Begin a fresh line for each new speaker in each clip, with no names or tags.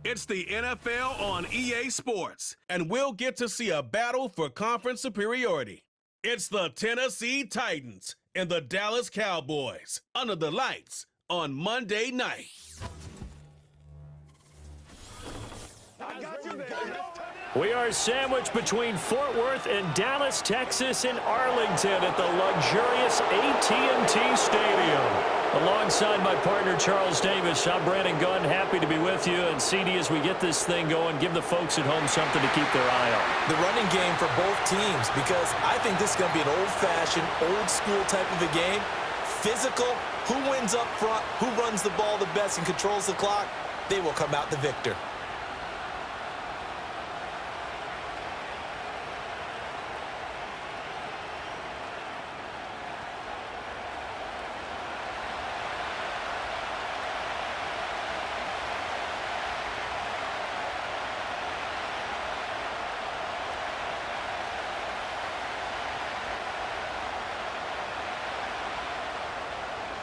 It's the NFL on EA Sports, and we'll get to see a battle for conference superiority. It's the Tennessee Titans and the Dallas Cowboys under the lights on Monday night.
We are sandwiched between Fort Worth and Dallas, Texas, and Arlington at the luxurious AT&T Stadium. Alongside my partner, Charles Davis, I'm Brandon Gunn. Happy to be with you. And CD, as we get this thing going, give the folks at home something to keep their eye on.
The running game for both teams, because I think this is going to be an old-fashioned, old-school type of a game. Physical, who wins up front, who runs the ball the best and controls the clock, they will come out the victor.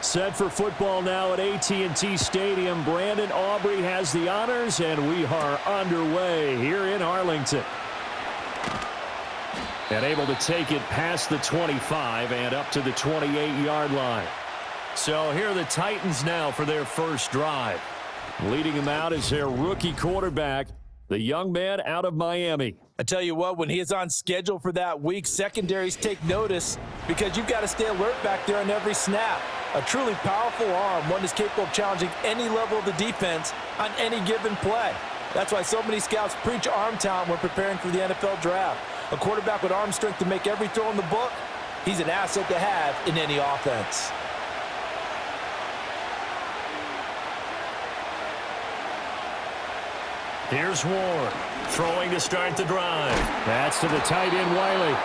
Set for football now at AT&T Stadium. Brandon Aubrey has the honors, and we are underway here in Arlington. And able to take it past the 25 and up to the 28-yard line. So here are the Titans now for their first drive. Leading them out is their rookie quarterback, the young man out of Miami.
I tell you what, when he is on schedule for that week, secondaries take notice because you've got to stay alert back there on every snap. A truly powerful arm, one is capable of challenging any level of the defense on any given play. That's why so many scouts preach arm talent when preparing for the NFL draft. A quarterback with arm strength to make every throw in the book, he's an asset to have in any offense.
Here's Ward, throwing to start the drive. That's to the tight end, Wiley.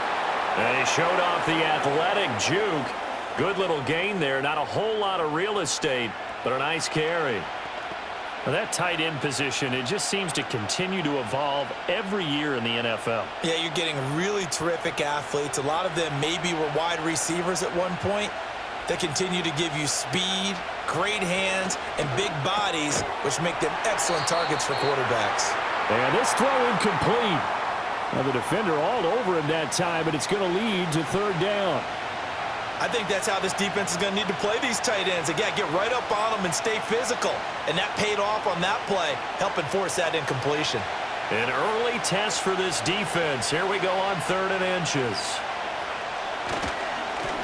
And he showed off the athletic juke. Good little gain there. Not a whole lot of real estate, but a nice carry. Well, that tight end position, it just seems to continue to evolve every year in the NFL.
Yeah, you're getting really terrific athletes. A lot of them maybe were wide receivers at one point. They continue to give you speed, great hands, and big bodies, which make them excellent targets for quarterbacks.
And this throw incomplete. Now the defender all over him that time, but it's going to lead to third down.
I think that's how this defense is going to need to play these tight ends. Again, get right up on them and stay physical. And that paid off on that play, helping force that incompletion.
An early test for this defense. Here we go on 3rd and inches.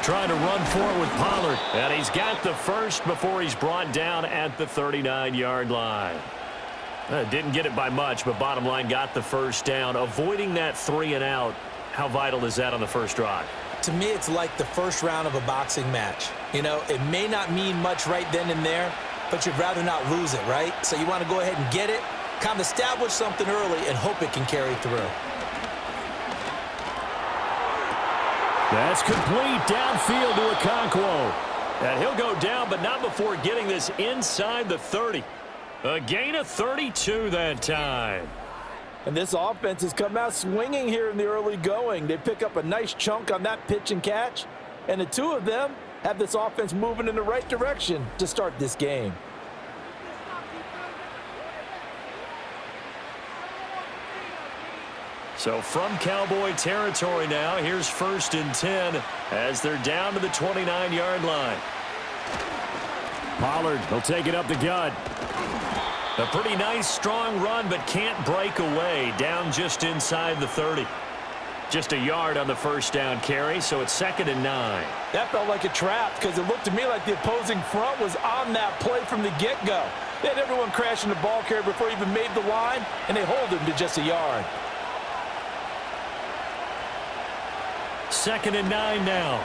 Trying to run for it with Pollard. And he's got the first before he's brought down at the 39-yard line. Didn't get it by much, but bottom line got the first down. Avoiding that 3 and out. How vital is that on the first drive?
To me, it's like the first round of a boxing match. You know, it may not mean much right then and there, but you'd rather not lose it, right? So you want to go ahead and get it, kind of establish something early, and hope it can carry through.
That's complete downfield to Okonkwo. And he'll go down, but not before getting this inside the 30. A gain of 32 that time.
And this offense has come out swinging here in the early going. They pick up a nice chunk on that pitch and catch. And the two of them have this offense moving in the right direction to start this game.
So from Cowboy territory now, here's 1st and 10 as they're down to the 29-yard line. Pollard, he'll take it up the gut. A pretty nice, strong run, but can't break away. Down just inside the 30. Just a yard on the first down carry, so it's 2nd and 9.
That felt like a trap because it looked to me like the opposing front was on that play from the get-go. They had everyone crashing the ball carrier before he even made the line, and they hold him to just a yard.
2nd and 9 now.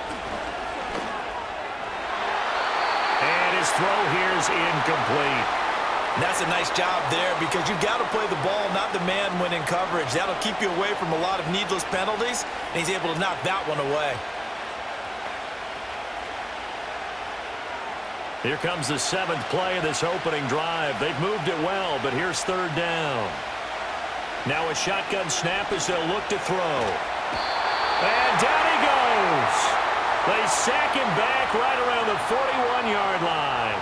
And his throw here is incomplete.
That's a nice job there because you've got to play the ball, not the man when in coverage. That'll keep you away from a lot of needless penalties, and he's able to knock that one away.
Here comes the 7th play of this opening drive. They've moved it well, but here's 3rd down. Now a shotgun snap as they'll look to throw. And down he goes. They sack him back right around the 41-yard line.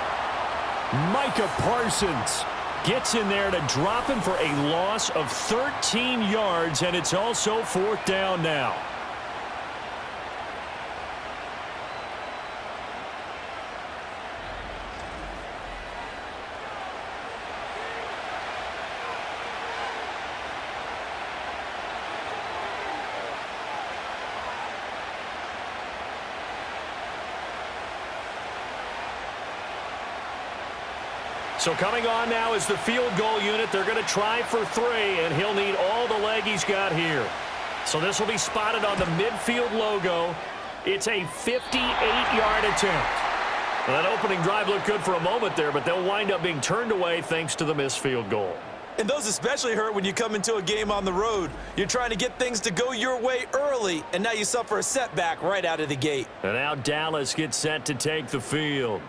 Micah Parsons
Gets in there to drop him for a loss of 13 yards, and it's also 4th down now. So coming on now is the field goal unit. They're going to try for 3, and he'll need all the leg he's got here. So this will be spotted on the midfield logo. It's a 58-yard attempt. Well, that opening drive looked good for a moment there, but they'll wind up being turned away thanks to the missed field goal.
And those especially hurt when you come into a game on the road. You're trying to get things to go your way early, and now you suffer a setback right out of the gate.
And now Dallas gets set to take the field.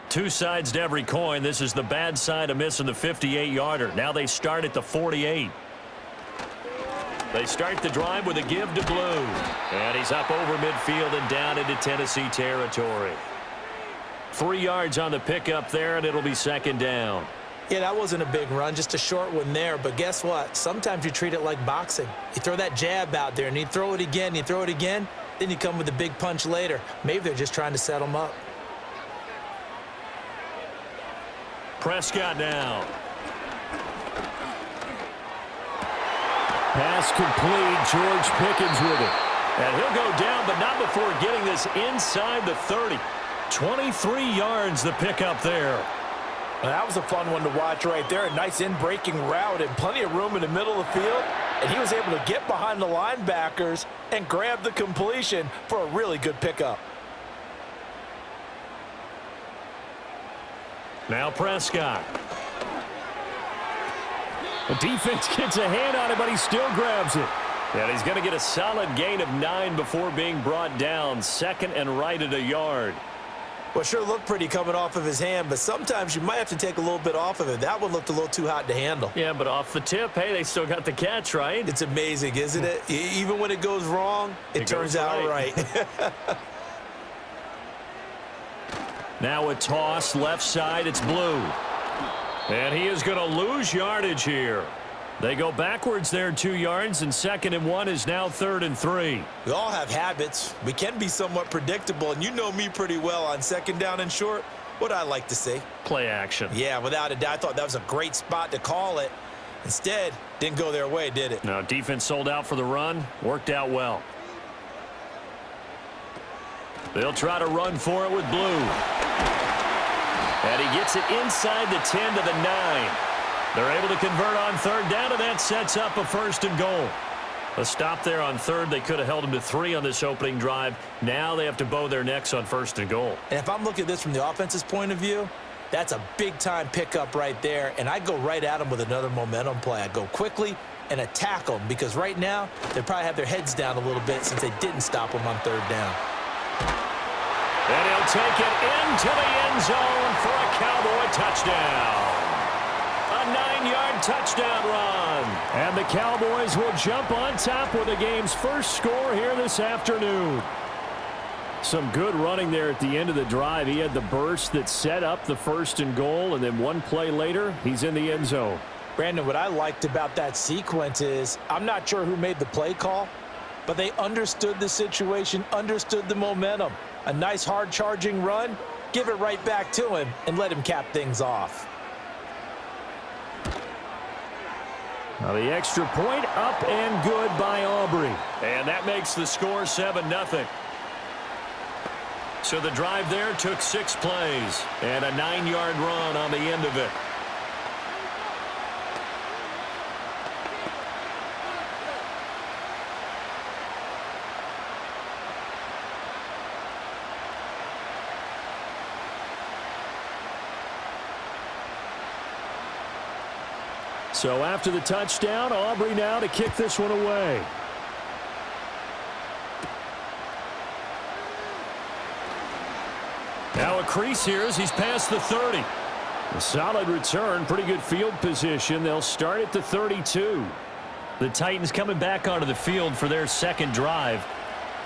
Two sides to every coin. This is the bad side of missing the 58-yarder. Now they start at the 48. They start the drive with a give to Blue. And he's up over midfield and down into Tennessee territory. 3 yards on the pickup there, and it'll be 2nd down.
Yeah, that wasn't a big run, just a short one there. But guess what? Sometimes you treat it like boxing. You throw that jab out there, and you throw it again, you throw it again, then you come with a big punch later. Maybe they're just trying to set them up.
Prescott now. Pass complete. George Pickens with it. And he'll go down, but not before getting this inside the 30. 23 yards the pickup there.
Well, that was a fun one to watch right there. A nice in-breaking route and plenty of room in the middle of the field. And he was able to get behind the linebackers and grab the completion for a really good pickup.
Now Prescott. The defense gets a hand on it, but he still grabs it. And he's going to get a solid gain of 9 before being brought down. 2nd and right at a yard.
Well, sure looked pretty coming off of his hand, but sometimes you might have to take a little bit off of it. That one looked a little too hot to handle.
Yeah, but off the tip, hey, they still got the catch, right?
It's amazing, isn't it? Even when it goes wrong, it turns out right.
Now a toss, left side, it's Blue. And he is going to lose yardage here. They go backwards there 2 yards, and 2nd and 1 is now 3rd and 3.
We all have habits. We can be somewhat predictable, and you know me pretty well on 2nd down and short. What I like to see.
Play action.
Yeah, without a doubt. I thought that was a great spot to call it. Instead, didn't go their way, did it?
No, defense sold out for the run. Worked out well. They'll try to run for it with Blue. And he gets it inside the 10 to the 9. They're able to convert on 3rd down, and that sets up a 1st and goal. A stop there on 3rd. They could have held him to 3 on this opening drive. Now they have to bow their necks on 1st and goal.
And if I'm looking at this from the offense's point of view, that's a big-time pickup right there, and I go right at them with another momentum play. I go quickly and attack them because right now they probably have their heads down a little bit since they didn't stop them on 3rd down.
And he'll take it into the end zone for a Cowboy touchdown. A 9-yard touchdown run. And the Cowboys will jump on top with the game's first score here this afternoon. Some good running there at the end of the drive. He had the burst that set up the 1st and goal, and then one play later, he's in the end zone.
Brandon, what I liked about that sequence is I'm not sure who made the play call, but they understood the situation, understood the momentum. A nice hard-charging run, give it right back to him, and let him cap things off.
Now the extra point up and good by Aubrey. And that makes the score 7-0. So the drive there took 6 plays and a 9-yard run on the end of it. So after the touchdown, Aubrey now to kick this one away. Now a crease here as he's past the 30. A solid return, pretty good field position. They'll start at the 32. The Titans coming back onto the field for their second drive.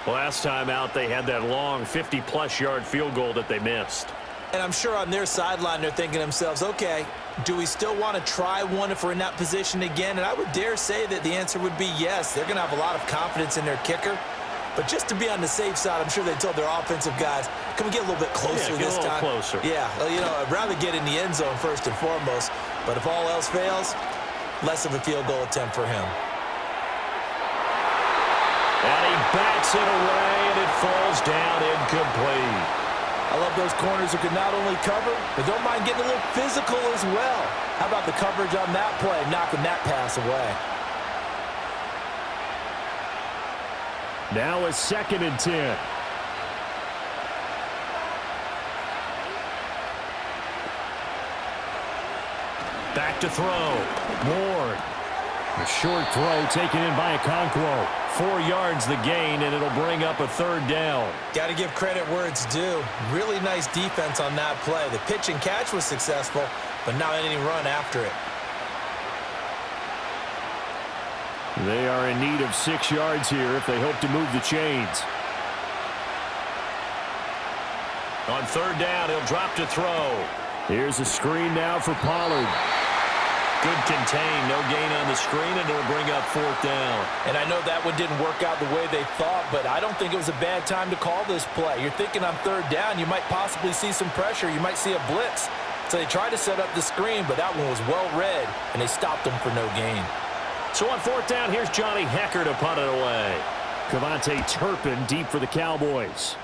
Last time out, they had that long 50-plus yard field goal that they missed.
And I'm sure on their sideline they're thinking to themselves, okay, do we still want to try one if we're in that position again? And I would dare say that the answer would be yes. They're going to have a lot of confidence in their kicker. But just to be on the safe side, I'm sure they told their offensive guys, can we get a little bit closer this time?
Closer.
Yeah, well, you know, I'd rather get in the end zone first and foremost. But if all else fails, less of a field goal attempt for him.
And he bats it away, and it falls down incomplete.
I love those corners who can not only cover, but don't mind getting a little physical as well. How about the coverage on that play, knocking that pass away?
Now a 2nd and 10. Back to throw. Ward. A short throw taken in by Okonkwo. 4 yards the gain, and it'll bring up a 3rd down.
Got to give credit where it's due. Really nice defense on that play. The pitch and catch was successful, but not any run after it.
They are in need of 6 yards here if they hope to move the chains. On 3rd down, he'll drop to throw. Here's a screen now for Pollard. Good contain, no gain on the screen, and it'll bring up 4th down.
And I know that one didn't work out the way they thought, but I don't think it was a bad time to call this play. You're thinking on 3rd down, you might possibly see some pressure. You might see a blitz. So they tried to set up the screen, but that one was well read, and they stopped them for no gain.
So on 4th down, here's Johnny Hecker to punt it away. Kevontae Turpin deep for the Cowboys.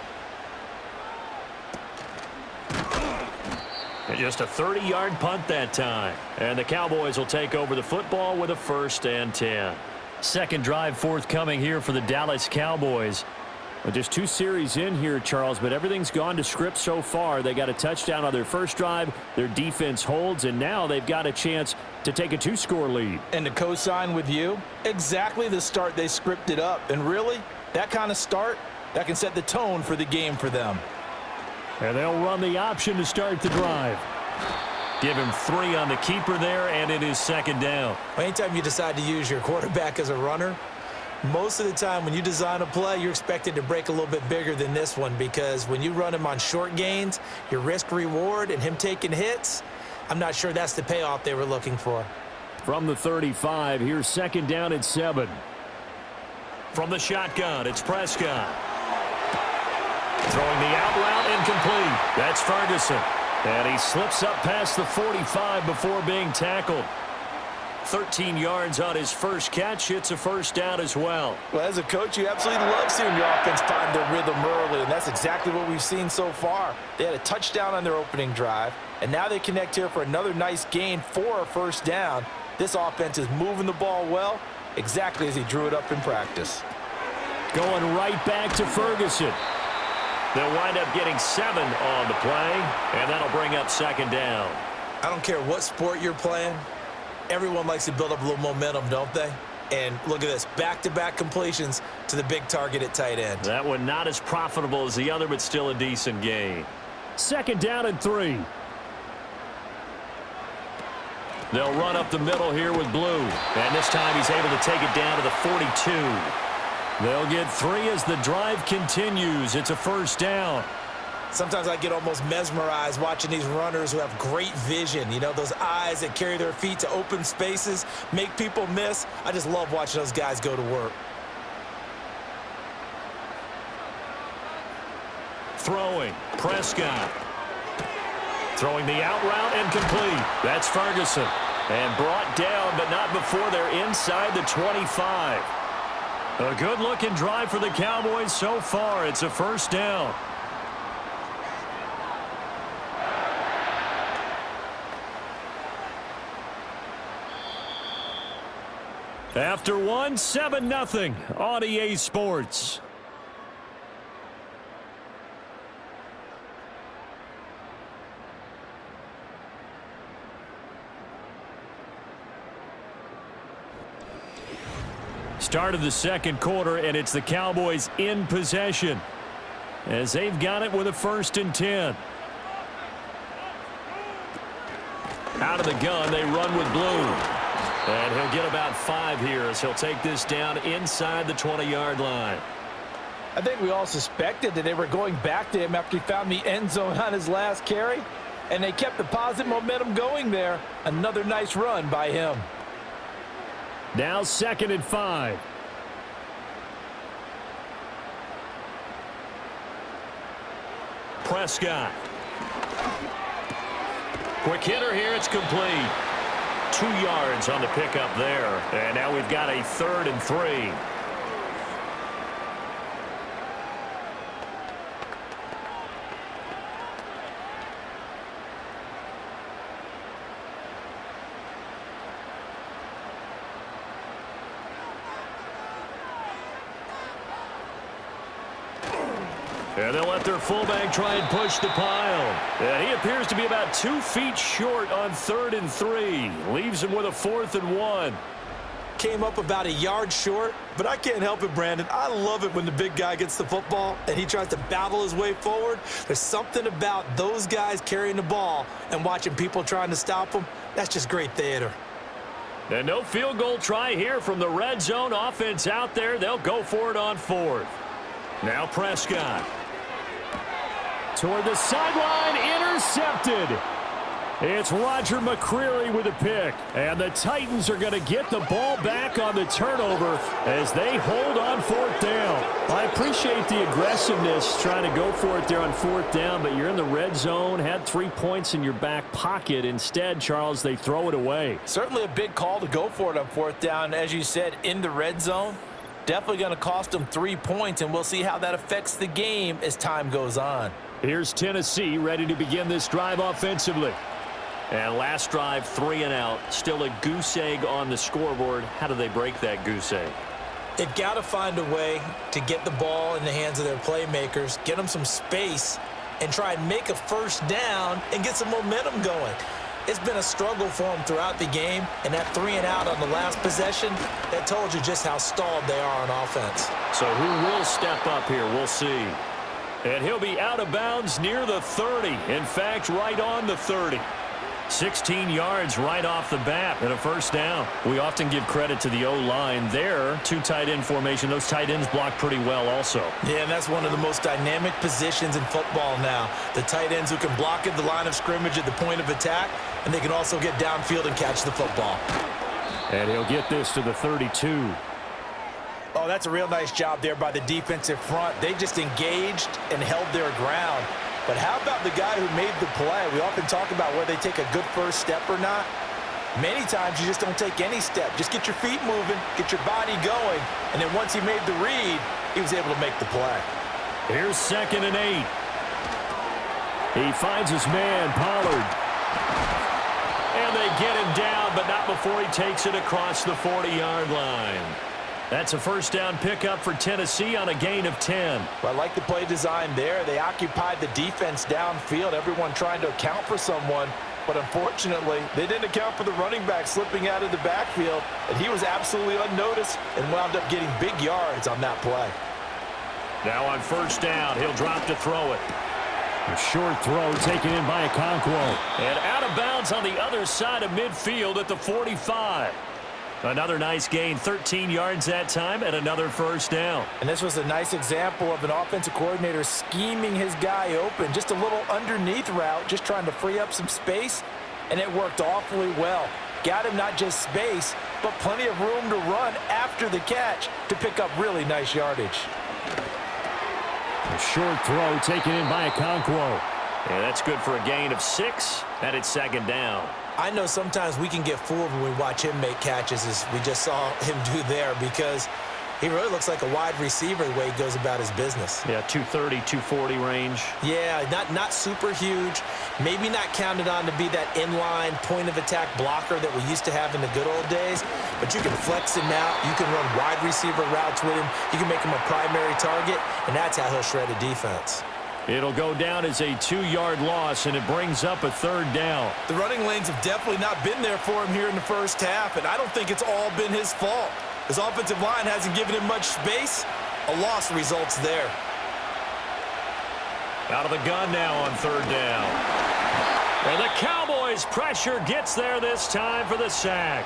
And just a 30-yard punt that time. And the Cowboys will take over the football with a 1st and 10. Second drive forthcoming here for the Dallas Cowboys. Well, just 2 series in here, Charles, but everything's gone to script so far. They got a touchdown on their first drive. Their defense holds, and now they've got a chance to take a 2-score lead.
And to co-sign with you, exactly the start they scripted up. And really, that kind of start, that can set the tone for the game for them.
And they'll run the option to start the drive. Give him 3 on the keeper there, and it is 2nd down.
Anytime you decide to use your quarterback as a runner, most of the time when you design a play, you're expected to break a little bit bigger than this one, because when you run him on short gains, your risk-reward and him taking hits, I'm not sure that's the payoff they were looking for.
From the 35, here's 2nd down and 7. From the shotgun, it's Prescott. Throwing the out route, incomplete. That's Ferguson. And he slips up past the 45 before being tackled. 13 yards on his first catch. It's a 1st down as well.
Well, as a coach, you absolutely love seeing your offense find their rhythm early, and that's exactly what we've seen so far. They had a touchdown on their opening drive, and now they connect here for another nice gain for a 1st down. This offense is moving the ball well, exactly as he drew it up in practice.
Going right back to Ferguson. They'll wind up getting 7 on the play, and that'll bring up 2nd down.
I don't care what sport you're playing. Everyone likes to build up a little momentum, don't they? And look at this, back-to-back completions to the big target at tight end.
That one not as profitable as the other, but still a decent gain. 2nd down and 3. They'll run up the middle here with Blue. And this time he's able to take it down to the 42. They'll get 3 as the drive continues. It's a 1st down.
Sometimes I get almost mesmerized watching these runners who have great vision. You know, those eyes that carry their feet to open spaces, make people miss. I just love watching those guys go to work.
Throwing, Prescott. Throwing the out route, incomplete. That's Ferguson. And brought down, but not before they're inside the 25. A good-looking drive for the Cowboys so far. It's a 1st down. After 1, 7-0 on EA Sports. Start of the 2nd quarter, and it's the Cowboys in possession as they've got it with a 1st and 10. Out of the gun, they run with Blue. And he'll get about 5 here as he'll take this down inside the 20-yard line.
I think we all suspected that they were going back to him after he found the end zone on his last carry, and they kept the positive momentum going there. Another nice run by him.
Now 2nd and 5. Prescott. Quick hitter here. It's complete. 2 yards on the pickup there. And now we've got a 3rd and 3. And they'll let their fullback try and push the pile. And he appears to be about 2 feet short on 3rd and 3. Leaves him with a 4th and 1.
Came up about a yard short, but I can't help it, Brandon. I love it when the big guy gets the football and he tries to battle his way forward. There's something about those guys carrying the ball and watching people trying to stop them. That's just great theater.
And no field goal try here from the red zone offense out there. They'll go for it on 4th. Now Prescott. Toward the sideline, intercepted. It's Roger McCreary with a pick. And the Titans are going to get the ball back on the turnover as they hold on 4th down. I appreciate the aggressiveness trying to go for it there on 4th down, but you're in the red zone, had 3 points in your back pocket. Instead, Charles, they throw it away.
Certainly a big call to go for it on 4th down. As you said, in the red zone, definitely going to cost them 3 points, and we'll see how that affects the game as time goes on.
Here's Tennessee ready to begin this drive offensively. And last drive, 3 and out. Still a goose egg on the scoreboard. How do they break that goose egg?
They've got to find a way to get the ball in the hands of their playmakers, get them some space, and try and make a 1st down and get some momentum going. It's been a struggle for them throughout the game, and that 3 and out on the last possession, that told you just how stalled they are on offense.
So who will step up here? We'll see. And he'll be out of bounds near the 30. In fact, right on the 30. 16 yards right off the bat and a 1st down. We often give credit to the O-line there. 2 tight end formation. Those tight ends block pretty well also.
Yeah, and that's one of the most dynamic positions in football now. The tight ends who can block at the line of scrimmage at the point of attack, and they can also get downfield and catch the football.
And he'll get this to the 32.
Oh, that's a real nice job there by the defensive front. They just engaged and held their ground. But how about the guy who made the play? We often talk about whether they take a good 1st step or not. Many times you just don't take any step. Just get your feet moving, get your body going, and then once he made the read, he was able to make the play.
Here's 2nd and 8. He finds his man, Pollard. And they get him down, but not before he takes it across the 40-yard line. That's a 1st down pickup for Tennessee on a gain of 10.
Well, I like the play design there. They occupied the defense downfield, everyone trying to account for someone. But unfortunately, they didn't account for the running back slipping out of the backfield, and he was absolutely unnoticed and wound up getting big yards on that play.
Now on 1st down, he'll drop to throw it. A short throw taken in by Okonkwo. And out of bounds on the other side of midfield at the 45. Another nice gain, 13 yards that time, and another 1st down.
And this was a nice example of an offensive coordinator scheming his guy open. Just a little underneath route, just trying to free up some space, and it worked awfully well. Got him not just space, but plenty of room to run after the catch to pick up really nice yardage.
A short throw taken in by Okonkwo. And that's good for a gain of 6, and it's 2nd down.
I know sometimes we can get fooled when we watch him make catches, as we just saw him do there, because he really looks like a wide receiver the way he goes about his business.
Yeah, 230, 240 range.
Yeah, not super huge. Maybe not counted on to be that inline point-of-attack blocker that we used to have in the good old days, but you can flex him out. You can run wide receiver routes with him. You can make him a primary target, and that's how he'll shred a defense.
It'll go down as a 2-yard loss, and it brings up a 3rd down.
The running lanes have definitely not been there for him here in the 1st half, and I don't think it's all been his fault. His offensive line hasn't given him much space. A loss results there.
Out of the gun now on 3rd down. And the Cowboys Cowboys pressure gets there this time for the sack.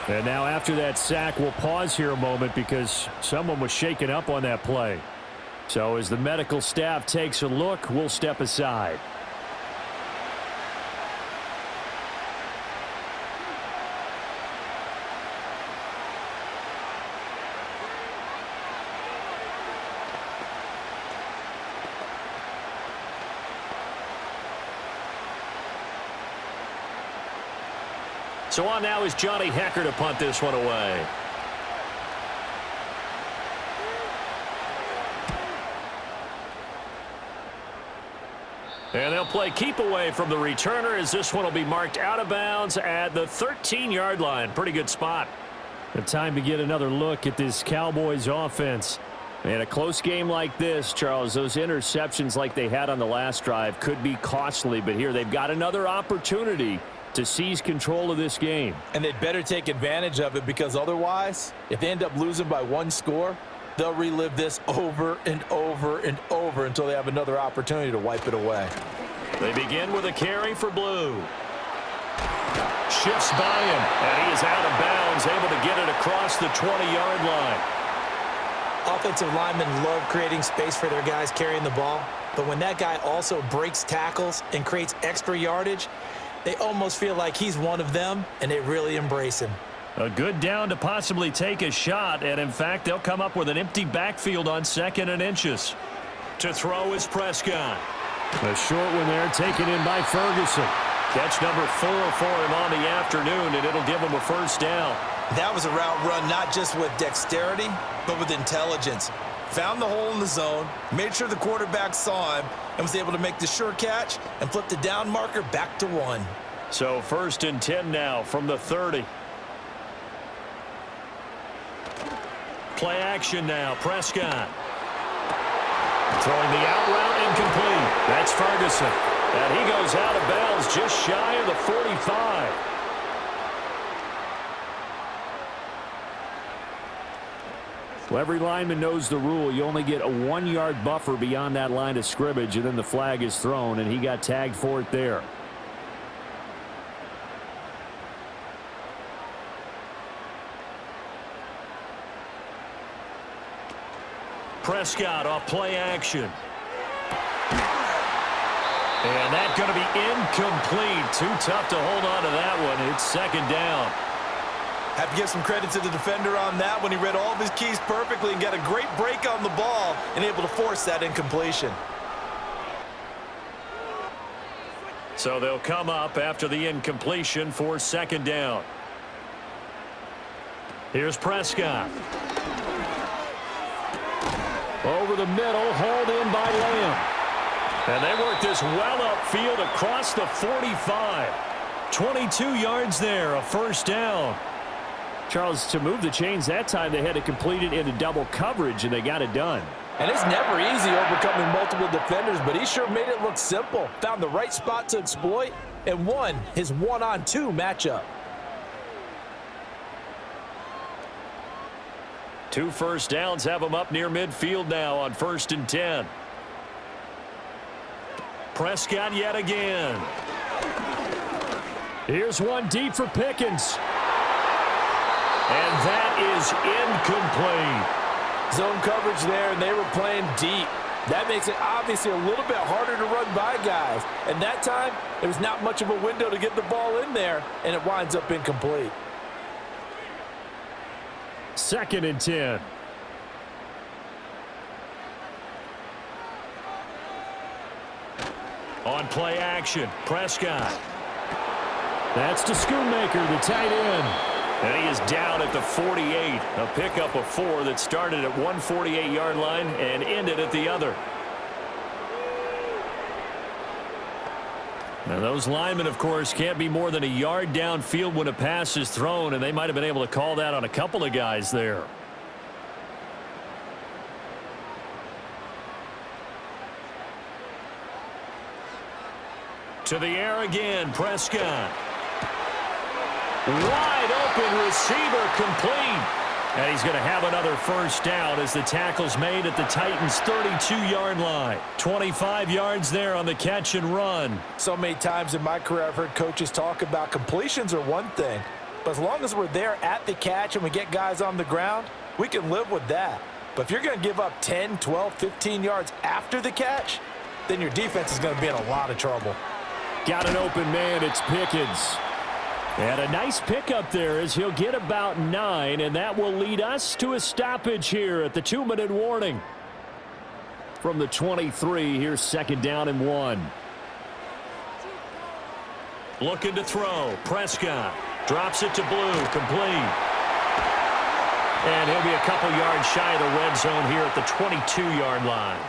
And now after that sack, we'll pause here a moment because someone was shaken up on that play. So as the medical staff takes a look, we'll step aside.
So on now is Johnny Hecker to punt this one away. And they'll play keep away from the returner as this one will be marked out of bounds at the 13-yard line. Pretty good spot.
The time to get another look at this Cowboys offense. And a close game like this, Charles, those interceptions like they had on the last drive could be costly. But here they've got another opportunity to seize control of this game.
And they'd better take advantage of it because otherwise, if they end up losing by one score, they'll relive this over and over and over until they have another opportunity to wipe it away.
They begin with a carry for Blue. Shifts by him, and he is out of bounds, able to get it across the 20-yard line.
Offensive linemen love creating space for their guys carrying the ball, but when that guy also breaks tackles and creates extra yardage, they almost feel like he's one of them, and they really embrace him.
A good down to possibly take a shot, and in fact, they'll come up with an empty backfield on 2nd and inches. To throw is Prescott.
A short one there taken in by Ferguson.
Catch number 4 for him on the afternoon, and it'll give him a first down.
That was a route run not just with dexterity, but with intelligence. Found the hole in the zone, made sure the quarterback saw him, and was able to make the sure catch and flip the down marker back to 1.
So 1st and 10 now from the 30. Play action now, Prescott. Throwing the out route incomplete. That's Ferguson. And he goes out of bounds just shy of the 45.
Well, every lineman knows the rule. You only get a 1-yard buffer beyond that line of scrimmage, and then the flag is thrown, and he got tagged for it there.
Prescott off play action. And that's going to be incomplete. Too tough to hold on to that one. It's 2nd down.
Have to give some credit to the defender on that when he read all of his keys perfectly and got a great break on the ball and able to force that incompletion.
So they'll come up after the incompletion for 2nd down. Here's Prescott.
Over the middle, hauled in by Lamb.
And they work this well upfield across the 45. 22 yards there, a first down.
Charles, to move the chains that time, they had to complete it into double coverage, and they got it done.
And it's never easy overcoming multiple defenders, but he sure made it look simple. Found the right spot to exploit and won his 1-on-2 matchup.
2 first downs have them up near midfield now on 1st and 10. Prescott yet again.
Here's one deep for Pickens.
And that is incomplete.
Zone coverage there, and they were playing deep. That makes it obviously a little bit harder to run by guys. And that time, there was not much of a window to get the ball in there, and it winds up incomplete.
2nd and 10.
On play action, Prescott.
That's to Schoonmaker, the tight end.
And he is down at the 48. A pickup of 4 that started at 148-yard line and ended at the other. Now those linemen, of course, can't be more than a yard downfield when a pass is thrown, and they might have been able to call that on a couple of guys there. To the air again, Prescott. Wide open receiver complete. And he's going to have another first down as the tackle's made at the Titans' 32-yard line. 25 yards there on the catch and run.
So many times in my career I've heard coaches talk about completions are one thing, but as long as we're there at the catch and we get guys on the ground, we can live with that. But if you're going to give up 10, 12, 15 yards after the catch, then your defense is going to be in a lot of trouble.
Got an open man. It's Pickens. And a nice pickup there as he'll get about 9, and that will lead us to a stoppage here at the 2-minute warning. From the 23, here's 2nd down and 1.
Looking to throw. Prescott drops it to Blue. Complete. And he'll be a couple yards shy of the red zone here at the 22-yard line.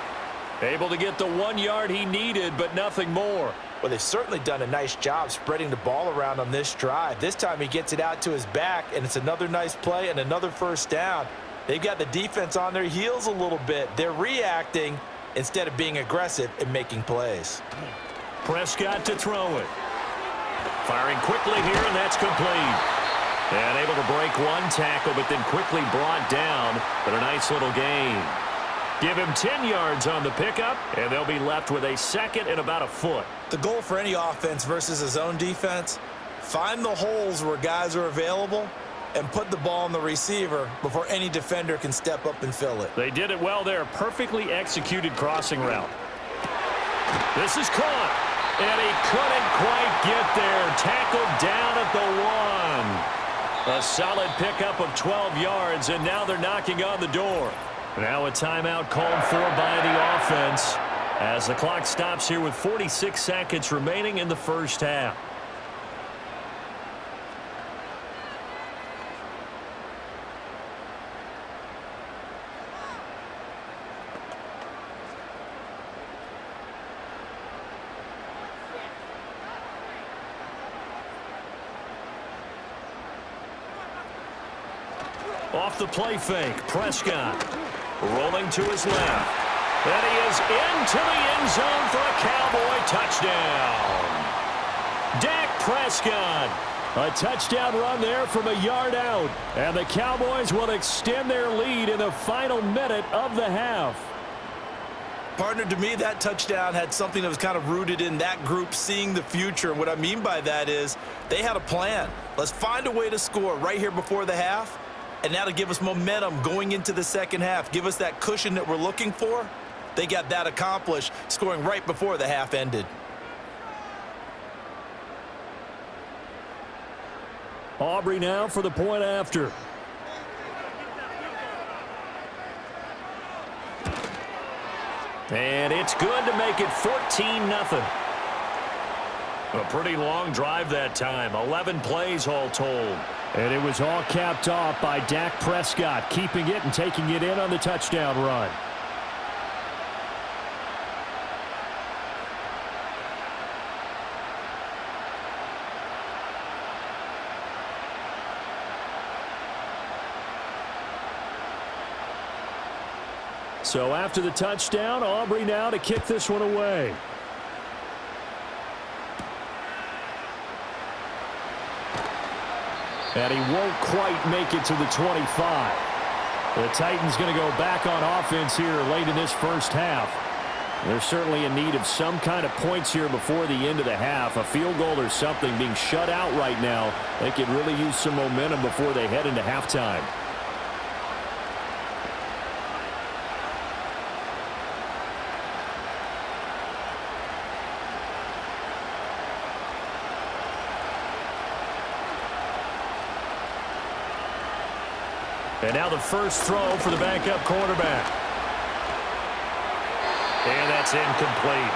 Able to get the 1 yard he needed, but nothing more.
Well, they've certainly done a nice job spreading the ball around on this drive. This time he gets it out to his back, and it's another nice play and another first down. They've got the defense on their heels a little bit. They're reacting instead of being aggressive and making plays.
Prescott to throw it. Firing quickly here, and that's complete. And able to break one tackle, but then quickly brought down. But a nice little gain. Give him 10 yards on the pickup, and they'll be left with a 2nd and about a foot.
The goal for any offense versus his own defense, find the holes where guys are available and put the ball on the receiver before any defender can step up and fill it.
They did it well there. Perfectly executed crossing route. This is caught, and he couldn't quite get there. Tackled down at the 1. A solid pickup of 12 yards, and now they're knocking on the door. Now a timeout called for by the offense as the clock stops here with 46 seconds remaining in the first half. Off the play fake, Prescott rolling to his left. And he is into the end zone for a Cowboy touchdown. Dak Prescott.
A touchdown run there from a yard out. And the Cowboys will extend their lead in the final minute of the half.
Partner, to me, that touchdown had something that was kind of rooted in that group seeing the future. And what I mean by that is they had a plan. Let's find a way to score right here before the half. And that'll give us momentum going into the second half. Give us that cushion that we're looking for. They got that accomplished, scoring right before the half ended.
Aubrey now for the point after.
And it's good to make it 14-0. A pretty long drive that time. 11 plays all told.
And it was all capped off by Dak Prescott, keeping it and taking it in on the touchdown run. So after the touchdown, Aubrey now to kick this one away. And he won't quite make it to the 25. The Titans going to go back on offense here late in this first half. They're certainly in need of some kind of points here before the end of the half. A field goal or something being shut out right now. They could really use some momentum before they head into halftime.
And now the first throw for the backup quarterback. And that's incomplete.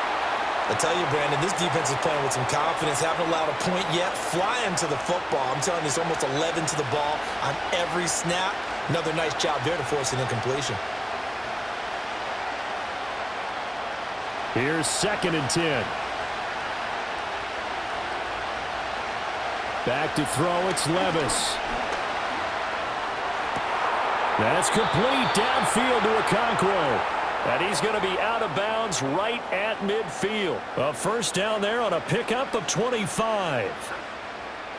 I tell you, Brandon, this defense is playing with some confidence. Haven't allowed a point yet. Flying to the football. I'm telling you, it's almost 11 to the ball on every snap. Another nice job there to force an incompletion.
Here's 2nd and 10. Back to throw, it's Levis. That's complete downfield to Okonkwo.
And he's going to be out of bounds right at midfield. A first down there on a pickup of 25.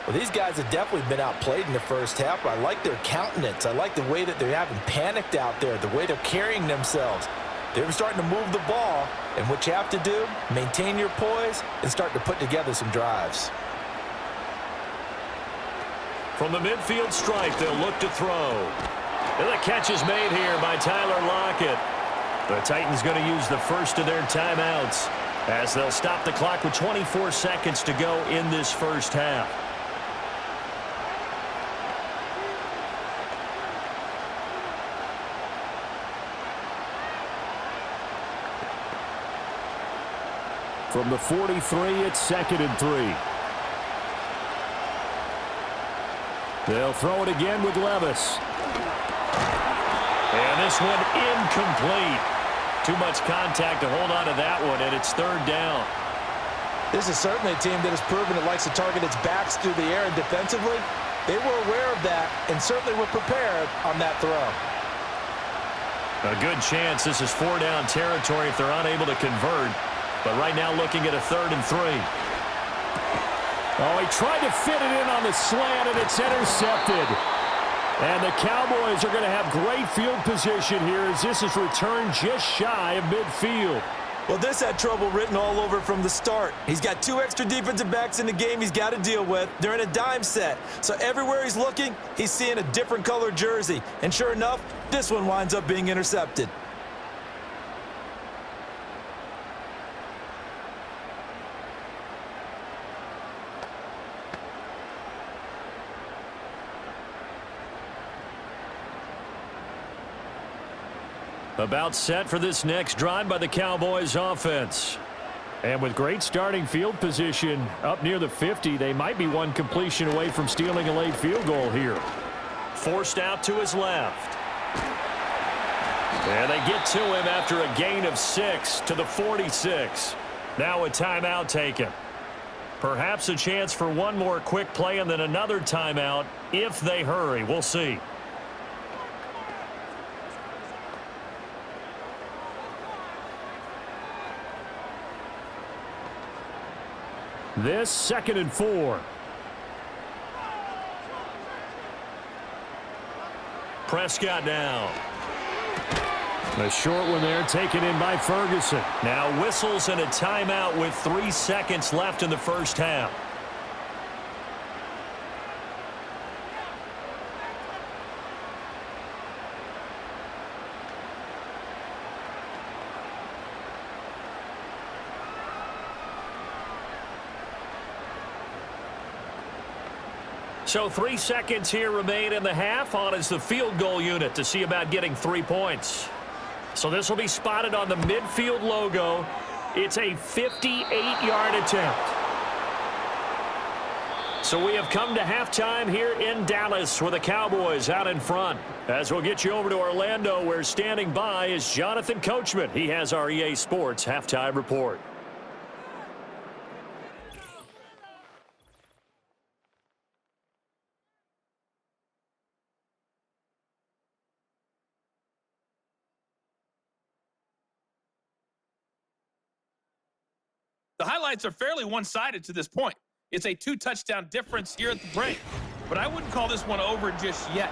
Well, these guys have definitely been outplayed in the first half, but I like their countenance. I like the way that they're having panicked out there, the way they're carrying themselves. They're starting to move the ball, and what you have to do, maintain your poise and start to put together some drives.
From the midfield stripe, they'll look to throw. And the catch is made here by Tyler Lockett. The Titans going to use the first of their timeouts as they'll stop the clock with 24 seconds to go in this first half.
From the 43, it's 2nd and 3. They'll throw it again with Levis.
And this one incomplete. Too much contact to hold on to that one, and it's 3rd down.
This is certainly a team that has proven it likes to target its backs through the air and defensively. They were aware of that and certainly were prepared on that throw.
A good chance this is 4-down territory if they're unable to convert. But right now looking at a 3rd and 3.
Oh, he tried to fit it in on the slant, and it's intercepted. And the Cowboys are going to have great field position here as this is returned just shy of midfield.
Well, this had trouble written all over from the start. He's got 2 extra defensive backs in the game he's got to deal with. They're in a dime set. So everywhere he's looking, he's seeing a different color jersey. And sure enough, this one winds up being intercepted.
About set for this next drive by the Cowboys offense.
And with great starting field position up near the 50, they might be one completion away from stealing a late field goal here.
Forced out to his left. And they get to him after a gain of 6 to the 46. Now a timeout taken. Perhaps a chance for one more quick play and then another timeout if they hurry. We'll see.
This 2nd and 4.
Prescott now.
A short one there taken in by Ferguson.
Now whistles and a timeout with 3 seconds left in the first half. So 3 seconds here remain in the half. On is the field goal unit to see about getting 3 points. So this will be spotted on the midfield logo. It's a 58-yard attempt. So we have come to halftime here in Dallas with the Cowboys out in front. As we'll get you over to Orlando, where standing by is Jonathan Coachman. He has our EA Sports halftime report.
The highlights are fairly one-sided to this point. It's a 2-touchdown difference here at the break. But I wouldn't call this one over just yet.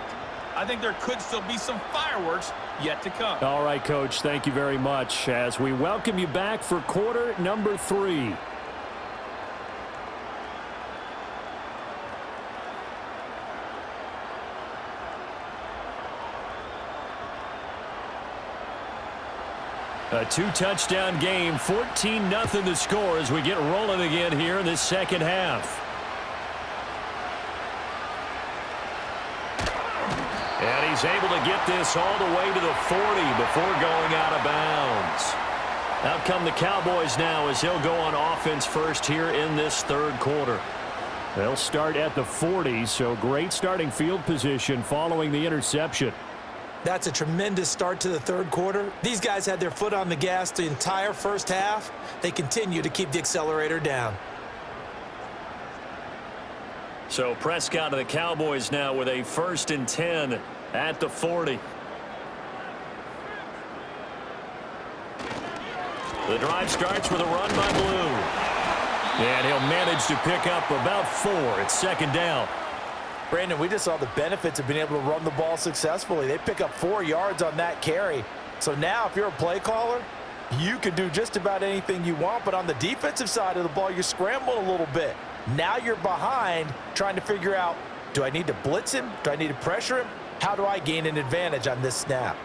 I think there could still be some fireworks yet to come.
All right, Coach, thank you very much as we welcome you back for quarter number 3.
A 2-touchdown game, 14-0 the score as we get rolling again here in this second half. And he's able to get this all the way to the 40 before going out of bounds. Out come the Cowboys now as they'll go on offense first here in this third quarter.
They'll start at the 40, so great starting field position following the interception.
That's a tremendous start to the third quarter. These guys had their foot on the gas the entire first half. They continue to keep the accelerator down.
So Prescott of the Cowboys now with a 1st and 10 at the 40. The drive starts with a run by Blue. And he'll manage to pick up about 4. It's second down.
Brandon, we just saw the benefits of being able to run the ball successfully. They pick up 4 yards on that carry. So now if you're a play caller, you can do just about anything you want, but on the defensive side of the ball, you're scrambling a little bit. Now you're behind trying to figure out, do I need to blitz him? Do I need to pressure him? How do I gain an advantage on this snap?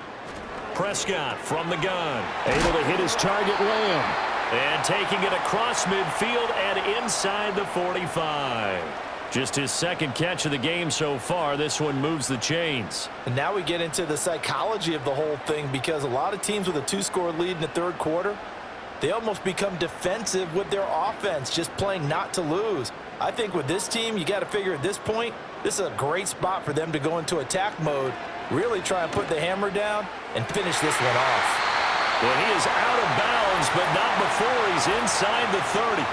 Prescott from the gun. Able to hit his target, Lamb. And taking it across midfield and inside the 45. Just his second catch of the game so far. This one moves the chains.
And now we get into the psychology of the whole thing, because a lot of teams with a 2-score lead in the third quarter, they almost become defensive with their offense, just playing not to lose. I think with this team, you got to figure at this point, this is a great spot for them to go into attack mode, really try and put the hammer down and finish this one off.
Well, he is out of bounds, but not before he's inside the 30.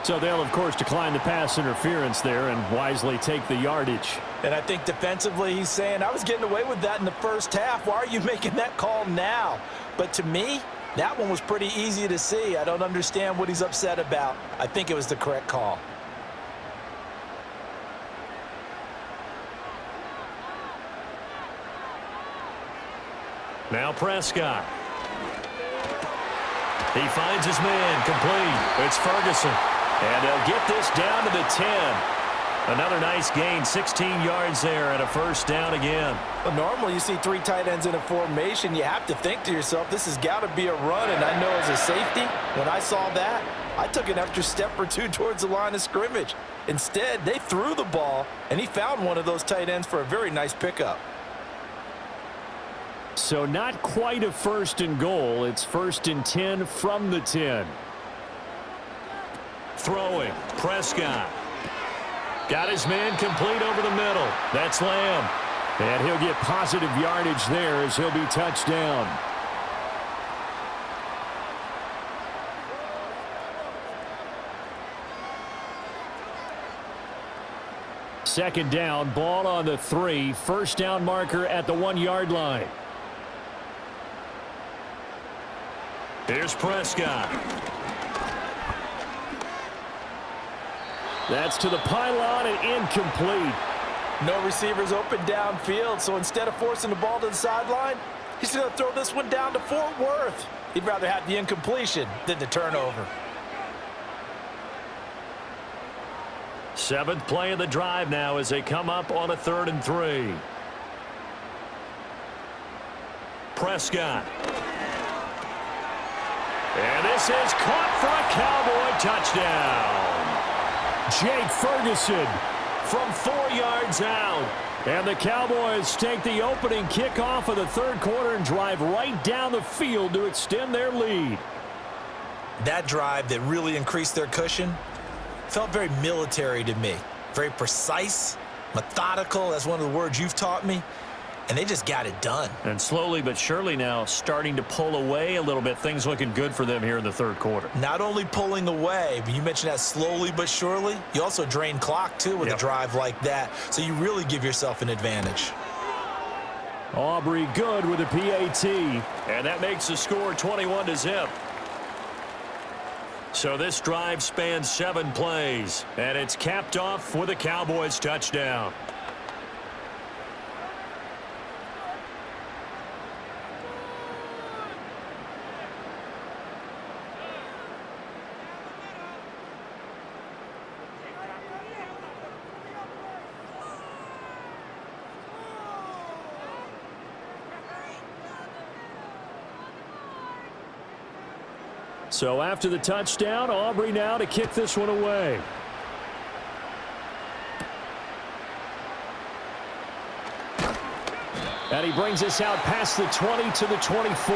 So they'll, of course, decline the pass interference there and wisely take the yardage.
And I think defensively he's saying, I was getting away with that in the first half. Why are you making that call now? But to me, that one was pretty easy to see. I don't understand what he's upset about. I think it was the correct call.
Now Prescott. He finds his man complete. It's Ferguson. And they'll get this down to the 10. Another nice gain, 16 yards there and a first down again.
Well, normally you see 3 tight ends in a formation. You have to think to yourself, this has got to be a run. And I know as a safety, when I saw that, I took an extra step or 2 towards the line of scrimmage. Instead, they threw the ball, and he found one of those tight ends for a very nice pickup.
So not quite a first and goal. It's 1st and 10 from the 10.
Throwing, Prescott. Got his man complete over the middle. That's Lamb.
And he'll get positive yardage there as he'll be touched down. Second down, ball on the 3. First down marker at the 1-yard line.
Here's Prescott.
That's to the pylon and incomplete.
No receivers open downfield, so instead of forcing the ball to the sideline, he's going to throw this one down to Fort Worth. He'd rather have the incompletion than the turnover.
7th play of the drive now as they come up on a 3rd and 3. Prescott. And this is caught for a Cowboy touchdown.
Jake Ferguson
From 4 yards out.
And the Cowboys take the opening kickoff of the third quarter and drive right down the field to extend their lead.
That drive that really increased their cushion felt very military to me. Very precise, methodical. That's one of the words you've taught me. And they just got it done.
And slowly but surely now starting to pull away a little bit. Things looking good for them here in the third quarter.
Not only pulling away, but you mentioned that slowly but surely. You also drain clock, too, with a drive like that. So you really give yourself an advantage.
Aubrey good with a PAT.
And that makes the score 21-0. So this drive spans 7 plays. And it's capped off with a Cowboys touchdown.
So after the touchdown, Aubrey now to kick this one away. And he brings us out past the 20 to the 24.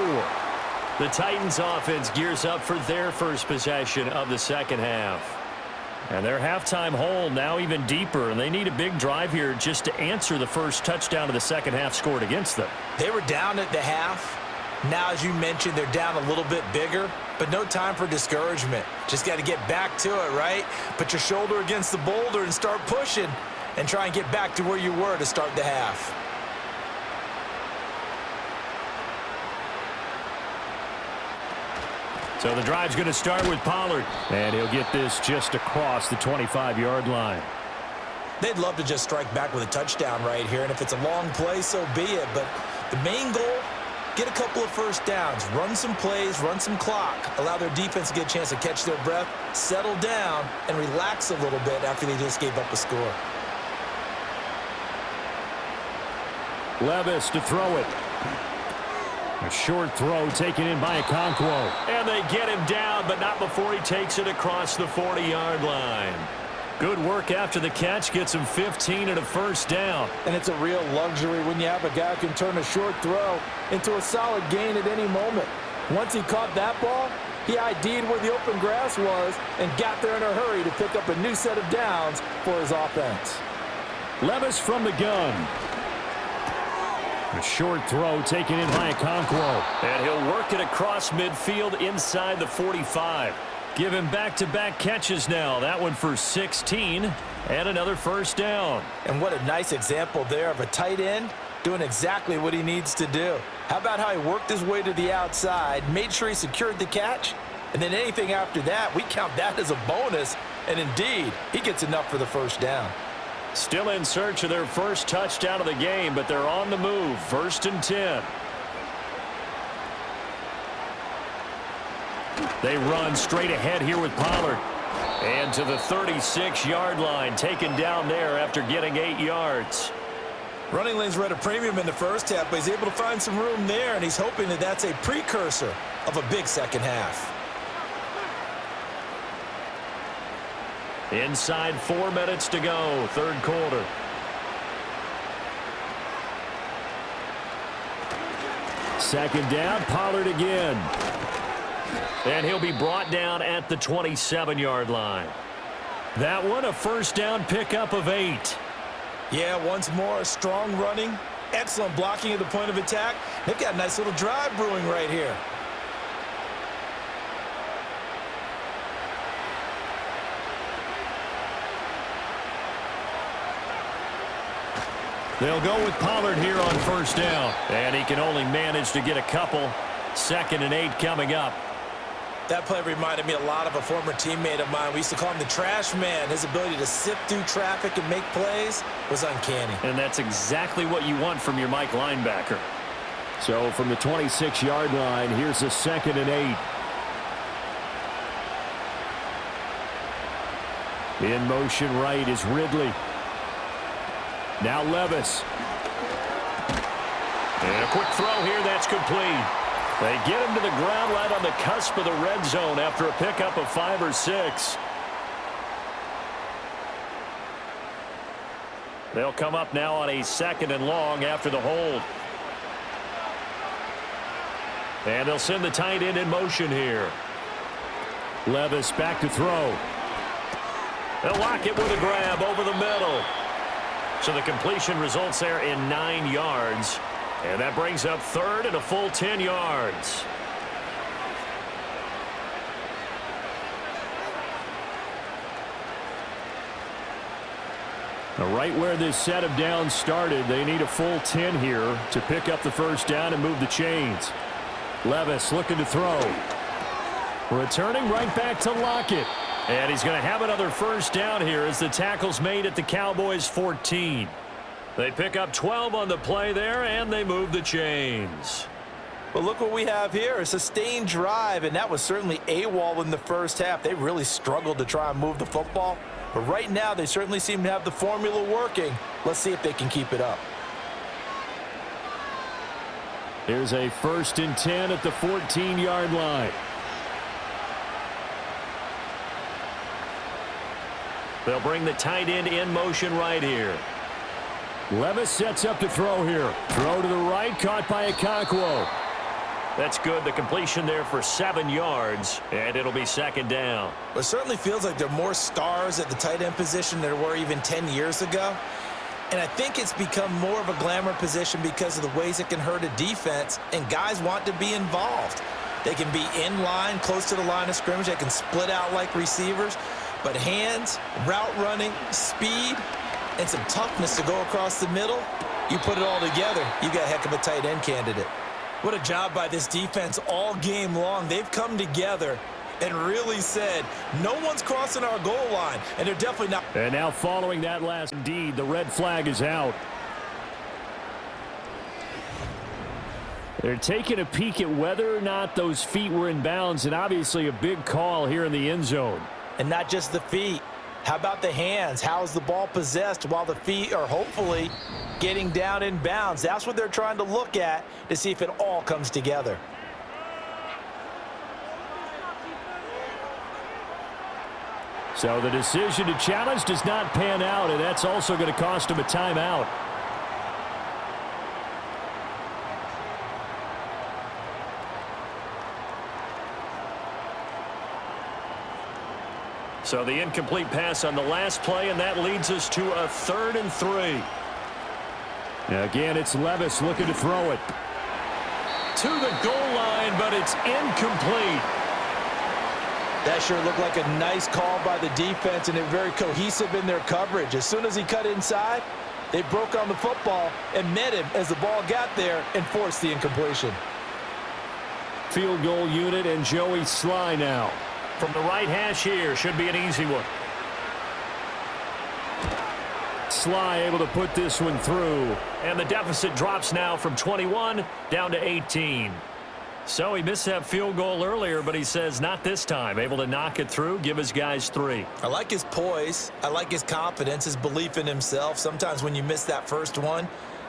The Titans offense gears up for their first possession of the second half. And their halftime hole now even deeper, and they need a big drive here just to answer the first touchdown of the second half scored against them.
They were down at the half. Now, as you mentioned, they're down a little bit bigger, but no time for discouragement. Just got to get back to it, right? Put your shoulder against the boulder and start pushing and try and get back to where you were to start the half.
So the drive's going to start with Pollard. And he'll get this just across the 25-yard line.
They'd love to just strike back with a touchdown right here, and if it's a long play, so be it. But the main goal, get a couple of first downs, run some plays, run some clock, allow their defense to get a chance to catch their breath, settle down, and relax a little bit after they just gave up a score.
Levis to throw it. A short throw taken in by Okonkwo. And they get him down, but not before he takes it across the 40-yard line. Good work after the catch, gets him 15 and a first down.
And it's a real luxury when you have a guy who can turn a short throw into a solid gain at any moment. Once he caught that ball, he ID'd where the open grass was and got there in a hurry to pick up a new set of downs for his offense.
Levis from the gun. A short throw taken in by Okonkwo. And he'll work it across midfield inside the 45. Give him back-to-back catches now. That one for 16 and another first down.
And what a nice example there of a tight end doing exactly what he needs to do. How about how he worked his way to the outside, made sure he secured the catch, and then anything after that, we count that as a bonus. And indeed, he gets enough for the first down.
Still in search of their first touchdown of the game, but they're on the move. 1st and 10. They run straight ahead here with Pollard. And to the 36-yard line, taken down there after getting 8 yards.
Running lanes were at a premium in the first half, but he's able to find some room there, and he's hoping that that's a precursor of a big second half.
Inside 4 minutes to go, 3rd quarter. Second down, Pollard again. And he'll be brought down at the 27-yard line. That one, a first down pickup of 8.
Yeah, once more, strong running, excellent blocking at the point of attack. They've got a nice little drive brewing right here.
They'll go with Pollard here on first down. And he can only manage to get a couple. 2nd and 8 coming up.
That play reminded me a lot of a former teammate of mine. We used to call him the trash man. His ability to sift through traffic and make plays was uncanny.
And that's exactly what you want from your Mike linebacker. So from the 26-yard line, here's a 2nd and 8. In motion right is Ridley. Now Levis. And a quick throw here, that's complete. They get him to the ground right on the cusp of the red zone after a pickup of 5 or 6. They'll come up now on a 2nd and long after the hold. And they'll send the tight end in motion here. Levis back to throw. They'll lock it with a grab over the middle. So the completion results there in 9 yards. And that brings up 3rd and a full 10 yards. Now right where this set of downs started, they need a full 10 here to pick up the first down and move the chains. Levis looking to throw. Returning right back to Lockett. And he's going to have another first down here as the tackle's made at the Cowboys 14. They pick up 12 on the play there, and they move the chains.
Well, look what we have here, a sustained drive, and that was certainly AWOL in the first half. They really struggled to try and move the football, but right now they certainly seem to have the formula working. Let's see if they can keep it up.
Here's a 1st and 10 at the 14-yard line. They'll bring the tight end in motion right here. Levis sets up to throw here. Throw to the right, caught by Okonkwo. That's good. The completion there for 7 yards, and it'll be 2nd down.
Well, it certainly feels like there are more stars at the tight end position than there were even 10 years ago. And I think it's become more of a glamour position because of the ways it can hurt a defense, and guys want to be involved. They can be in line, close to the line of scrimmage. They can split out like receivers. But hands, route running, speed, and some toughness to go across the middle, you put it all together, you got a heck of a tight end candidate. What a job by this defense all game long. They've come together and really said, no one's crossing our goal line, and they're definitely not.
And now following that last indeed, the red flag is out. They're taking a peek at whether or not those feet were in bounds, and obviously a big call here in the end zone.
And not just the feet. How about the hands? How is the ball possessed while the feet are hopefully getting down in bounds? That's what they're trying to look at to see if it all comes together.
So the decision to challenge does not pan out, and that's also going to cost him a timeout. So the incomplete pass on the last play, and that leads us to a 3rd and 3. Again, it's Levis looking to throw it. To the goal line, but it's incomplete.
That sure looked like a nice call by the defense, and they're very cohesive in their coverage. As soon as he cut inside, they broke on the football and met him as the ball got there and forced the incompletion.
Field goal unit and Joey Sly now.
From the right hash here, should be an easy one.
Sly able to put this one through.
And the deficit drops now from 21 down to 18. So he missed that field goal earlier, but he says not this time. Able to knock it through, give his guys 3.
I like his poise. I like his confidence, his belief in himself. Sometimes when you miss that first one,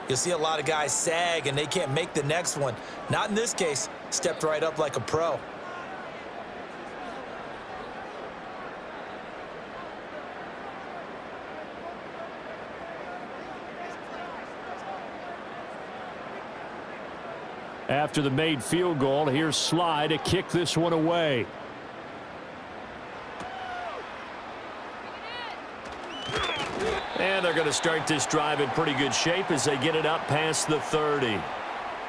you'll see a lot of guys sag and they can't make the next one. Not in this case. Stepped right up like a pro.
After the made field goal, here's Sly to kick this one away.
And they're going to start this drive in pretty good shape as they get it up past the 30.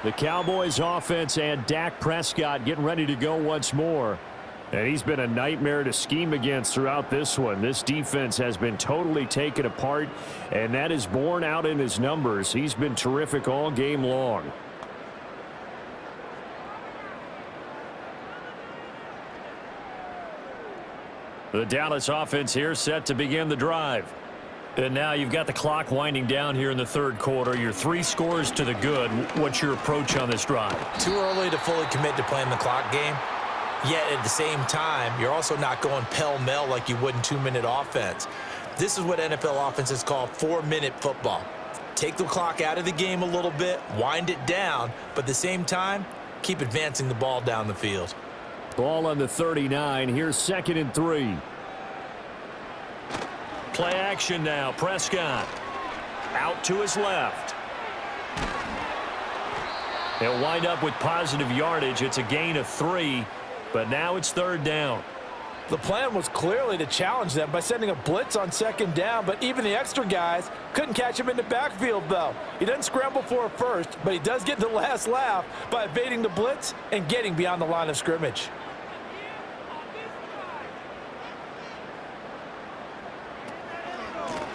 The Cowboys offense and Dak Prescott getting ready to go once more. And he's been a nightmare to scheme against throughout this one. This defense has been totally taken apart, and that is borne out in his numbers. He's been terrific all game long.
The Dallas offense here set to begin the drive. And now you've got the clock winding down here in the 3rd quarter. You're 3 scores to the good. What's your approach on this drive?
Too early to fully commit to playing the clock game. Yet at the same time, you're also not going pell-mell like you would in 2-minute offense. This is what NFL offenses call 4-minute football. Take the clock out of the game a little bit, wind it down, but at the same time, keep advancing the ball down the field.
Ball on the 39. Here's 2nd and 3.
Play action now. Prescott out to his left. They'll wind up with positive yardage. It's a gain of 3, but now it's 3rd down.
The plan was clearly to challenge them by sending a blitz on 2nd down, but even the extra guys couldn't catch him in the backfield, though. He doesn't scramble for a first, but he does get the last laugh by evading the blitz and getting beyond the line of scrimmage.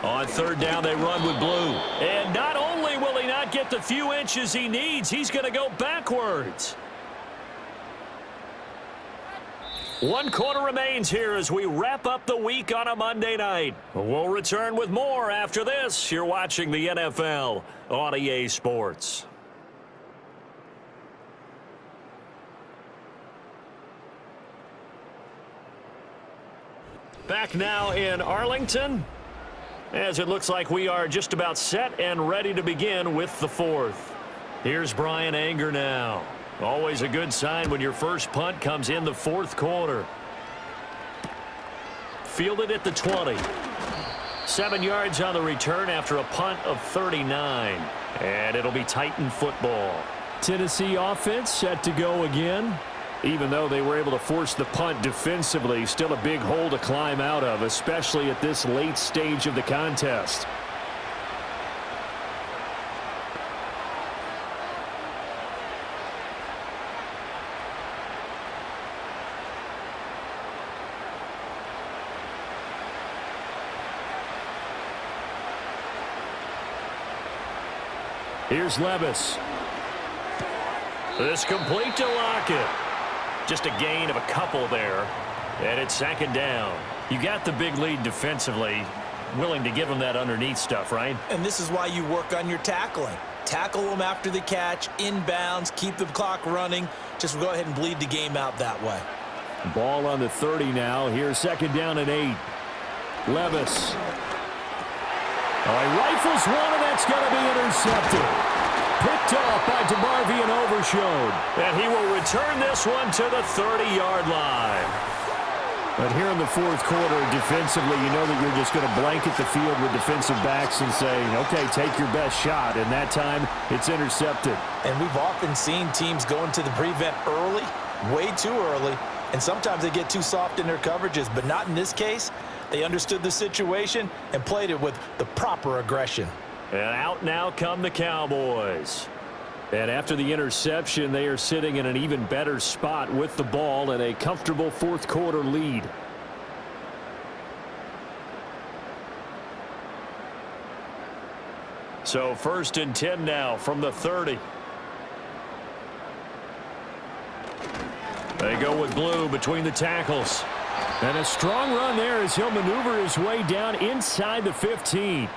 On 3rd down, they run with blue. And not only will he not get the few inches he needs, he's going to go backwards. 1 quarter remains here as we wrap up the week on a Monday night. We'll return with more after this. You're watching the NFL on EA Sports. Back now in Arlington, as it looks like we are just about set and ready to begin with the 4th. Here's Brian Anger now. Always a good sign when your first punt comes in the 4th quarter. Fielded at the 20. 7 yards on the return after a punt of 39. And it'll be Titan football.
Tennessee offense set to go again. Even though they were able to force the punt defensively, still a big hole to climb out of, especially at this late stage of the contest. Here's Levis.
This complete to Lockett. Just a gain of a couple there. And it's second down. You got the big lead defensively. Willing to give them that underneath stuff, right?
And this is why you work on your tackling. Tackle them after the catch, inbounds, keep the clock running. Just go ahead and bleed the game out that way.
Ball on the 30 now. Here's second down and 8. Levis. Oh, he rifles one, and that's going to be intercepted. Picked off by DeMarvie and Overshone.
And he will return this one to the 30-yard line.
But here in the fourth quarter, defensively, you know that you're just going to blanket the field with defensive backs and say, okay, take your best shot. And that time, it's intercepted.
And we've often seen teams go into the prevent early, way too early, and sometimes they get too soft in their coverages, but not in this case. They understood the situation and played it with the proper aggression.
And out now come the Cowboys.
And after the interception, they are sitting in an even better spot with the ball and a comfortable fourth quarter lead.
So 1st and 10 now from the 30. They go with Blue between the tackles.
And a strong run there as he'll maneuver his way down inside the 15.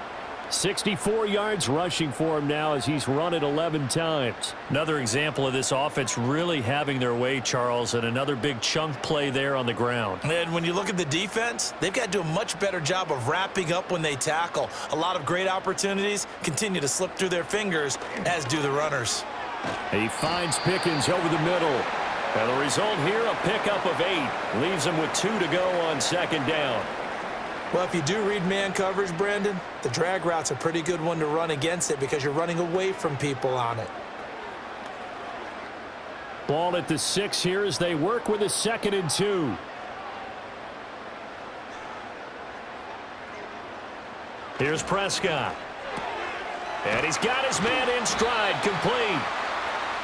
64 yards rushing for him now as he's run it 11 times.
Another example of this offense really having their way, Charles, and another big chunk play there on the ground.
And when you look at the defense, they've got to do a much better job of wrapping up when they tackle. A lot of great opportunities continue to slip through their fingers, as do the runners.
He finds Pickens over the middle.
And the result here, a pickup of 8. Leaves him with 2 to go on second down.
Well, if you do read man coverage, Brandon, the drag route's a pretty good one to run against it because you're running away from people on it.
Ball at the 6 here as they work with a 2nd and 2.
Here's Prescott. And he's got his man in stride, complete.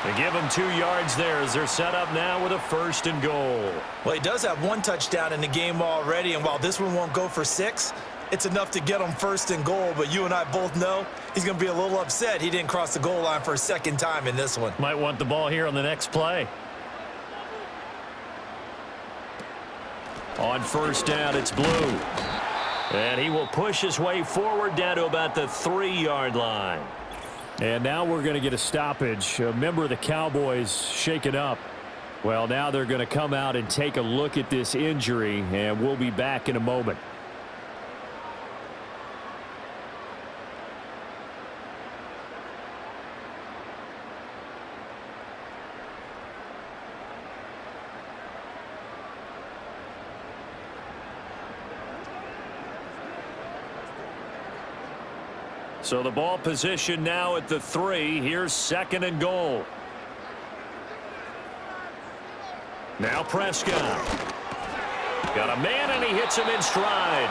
They give him 2 yards there as they're set up now with a 1st and goal.
Well, he does have 1 touchdown in the game already, and while this one won't go for 6, it's enough to get him 1st and goal. But you and I both know he's going to be a little upset he didn't cross the goal line for a 2nd time in this one.
Might want the ball here on the next play. On 1st down, it's Blue. And he will push his way forward down to about the 3-yard line.
And now we're going to get a stoppage. A member of the Cowboys shaken up. Well, now they're going to come out and take a look at this injury, and we'll be back in a moment.
So the ball position now at the 3. Here's 2nd and goal. Now Prescott. Got a man, and he hits him in stride.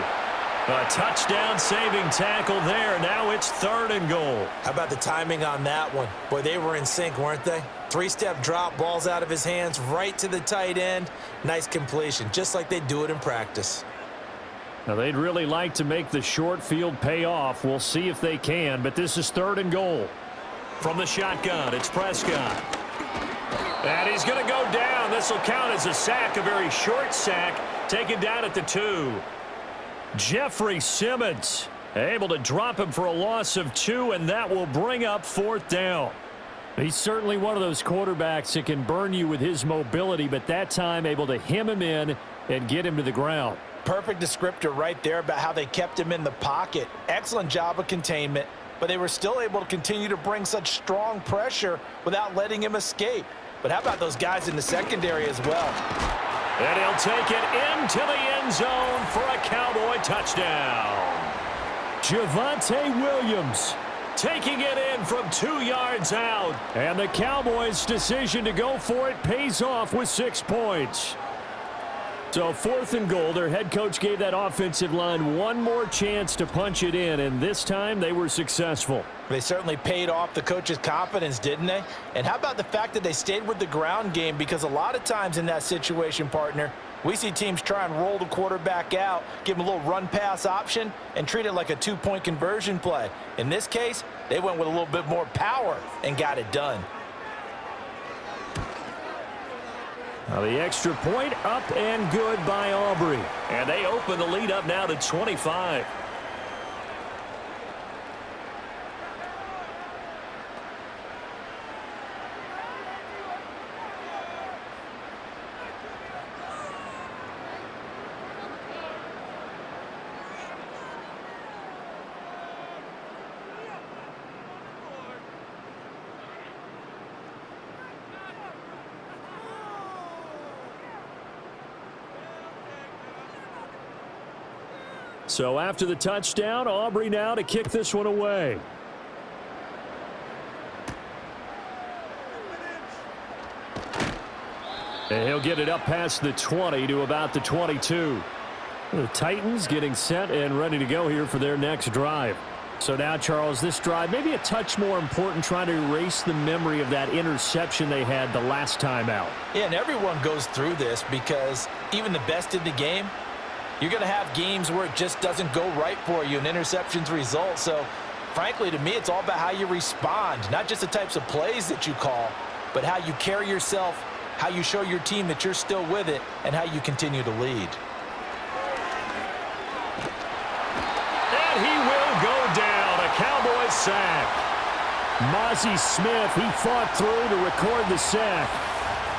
A touchdown saving tackle there. Now it's 3rd and goal.
How about the timing on that one? Boy, they were in sync, weren't they? 3-step drop, balls out of his hands, right to the tight end. Nice completion, just like they do it in practice.
Now, they'd really like to make the short field pay off. We'll see if they can, but this is 3rd and goal.
From the shotgun, it's Prescott. And he's going to go down. This will count as a sack, a very short sack, taken down at the 2.
Jeffrey Simmons able to drop him for a loss of 2, and that will bring up 4th down. He's certainly one of those quarterbacks that can burn you with his mobility, but that time able to hem him in and get him to the ground.
Perfect descriptor right there about how they kept him in the pocket. Excellent job of containment, but they were still able to continue to bring such strong pressure without letting him escape. But how about those guys in the secondary as well?
And he'll take it into the end zone for a Cowboy touchdown.
Javonte Williams
taking it in from 2 yards out.
And the Cowboys' decision to go for it pays off with 6 points. So 4th and goal, their head coach gave that offensive line one more chance to punch it in, and this time they were successful.
They certainly paid off the coach's confidence, didn't they? And how about the fact that they stayed with the ground game? Because a lot of times in that situation, partner, we see teams try and roll the quarterback out, give him a little run-pass option, and treat it like a 2-point conversion play. In this case, they went with a little bit more power and got it done.
Now the extra point up and good by Aubrey. And they open the lead up now to 25. So after the touchdown, Aubrey now to kick this one away. And he'll get it up past the 20 to about the 22. The Titans getting set and ready to go here for their next drive. So now, Charles, this drive maybe a touch more important, trying to erase the memory of that interception they had the last time out.
Yeah, and everyone goes through this because even the best in the game, you're going to have games where it just doesn't go right for you and interceptions result. So, frankly, to me, it's all about how you respond, not just the types of plays that you call, but how you carry yourself, how you show your team that you're still with it, and how you continue to lead.
And he will go down, a Cowboys sack. Mozzie Smith, he fought through to record the sack.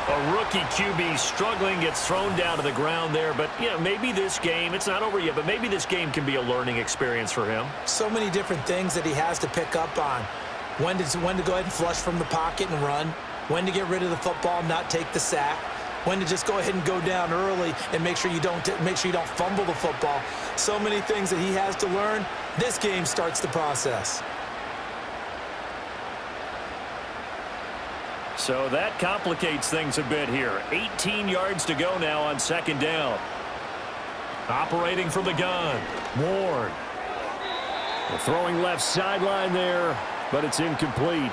A rookie QB struggling, gets thrown down to the ground there. But, you know, maybe this game, it's not over yet, but maybe this game can be a learning experience for him.
So many different things that he has to pick up on. When to go ahead and flush from the pocket and run. When to get rid of the football, not take the sack. When to just go ahead and go down early and make sure you don't fumble the football. So many things that he has to learn. This game starts the process.
So that complicates things a bit here. 18 yards to go now on second down. Operating from the gun, Ward. Throwing left sideline there, but it's incomplete.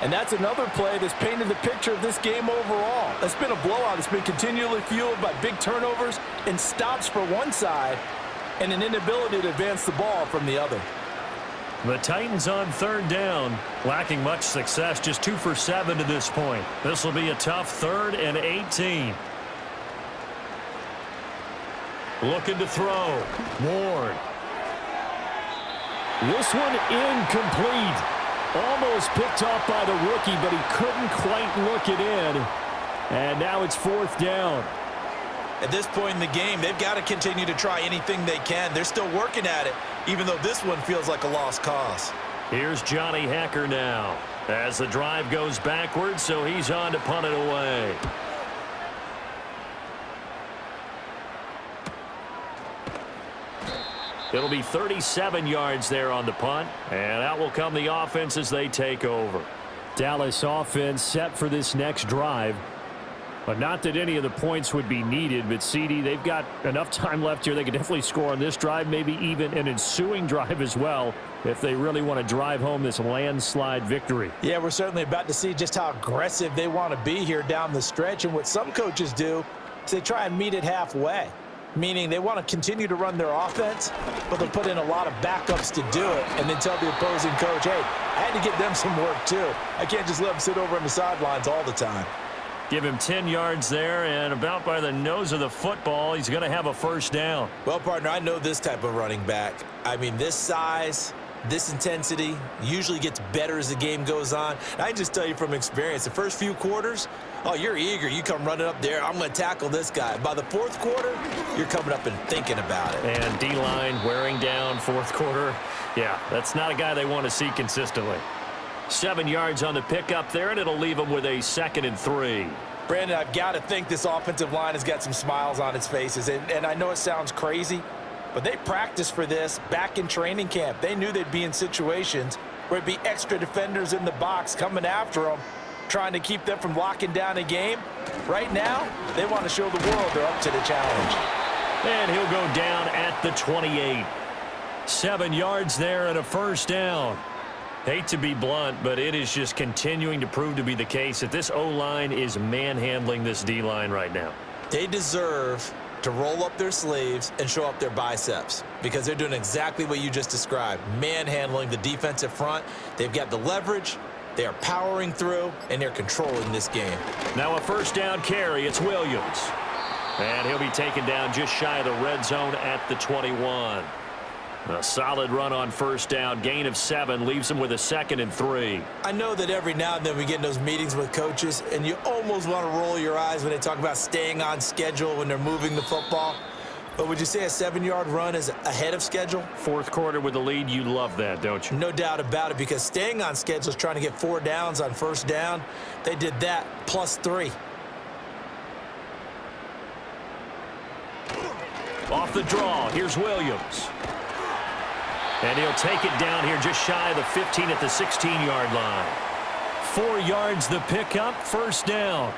And that's another play that's painted the picture of this game overall. It's been a blowout. It's been continually fueled by big turnovers and stops for one side and an inability to advance the ball from the other.
The Titans on third down, lacking much success, just 2 for 7 to this point. This will be a tough 3rd and 18. Looking to throw, Ward. This one incomplete. Almost picked off by the rookie, but he couldn't quite look it in. And now it's 4th down.
At this point in the game, they've got to continue to try anything they can. They're still working at it, even though this one feels like a lost cause.
Here's Johnny Hacker now as the drive goes backwards, so he's on to punt it away. It'll be 37 yards there on the punt, and out will come the offense as they take over.
Dallas offense set for this next drive. But not that any of the points would be needed, but CD, they've got enough time left here. They could definitely score on this drive, maybe even an ensuing drive as well, if they really want to drive home this landslide victory.
Yeah, we're certainly about to see just how aggressive they want to be here down the stretch. And what some coaches do is they try and meet it halfway, meaning they want to continue to run their offense, but they'll put in a lot of backups to do it and then tell the opposing coach, hey, I had to get them some work too. I can't just let them sit over on the sidelines all the time.
Give him 10 yards there, and about by the nose of the football, he's going to have a first down.
Well, partner, I know this type of running back. I mean, this size, this intensity usually gets better as the game goes on. And I can just tell you from experience, the first few quarters, oh, you're eager. You come running up there, I'm going to tackle this guy. By the 4th quarter, you're coming up and thinking about it.
And D-line wearing down 4th quarter. Yeah, that's not a guy they want to see consistently. 7 yards on the pickup there, and it'll leave him with a 2nd and 3.
Brandon, I've got to think this offensive line has got some smiles on its faces. And I know it sounds crazy, but they practiced for this back in training camp. They knew they'd be in situations where it'd be extra defenders in the box coming after them, trying to keep them from locking down a game. Right now, they want to show the world they're up to the challenge.
And he'll go down at the 28. 7 yards there and a first down. Hate to be blunt, but it is just continuing to prove to be the case that this O-line is manhandling this D-line right now.
They deserve to roll up their sleeves and show up their biceps because they're doing exactly what you just described, manhandling the defensive front. They've got the leverage.
They are powering through, and they're controlling this game.
Now a first down carry. It's Williams. And he'll be taken down just shy of the red zone at the 21. A solid run on first down. Gain of 7 leaves him with a 2nd and 3.
I know that every now and then we get in those meetings with coaches, and you almost want to roll your eyes when they talk about staying on schedule when they're moving the football. But would you say a 7-yard run is ahead of schedule?
Fourth quarter with the lead. You love that, don't you?
No doubt about it, because staying on schedule is trying to get 4 downs on first down. They did that plus 3.
Off the draw, here's Williams. And he'll take it down here just shy of the 15 at the 16-yard line.
4 yards the pickup, first down.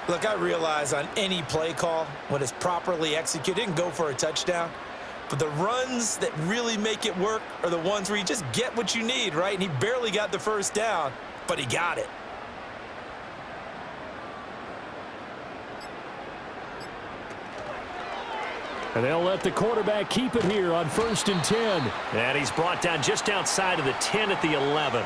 Look, I realize on any play call, when it's properly executed, it can go for a touchdown. But the runs that really make it work are the ones where you just get what you need, right? And he barely got the first down, but he got it.
And they'll let the quarterback keep it here on 1st and 10.
And he's brought down just outside of the 10 at the 11.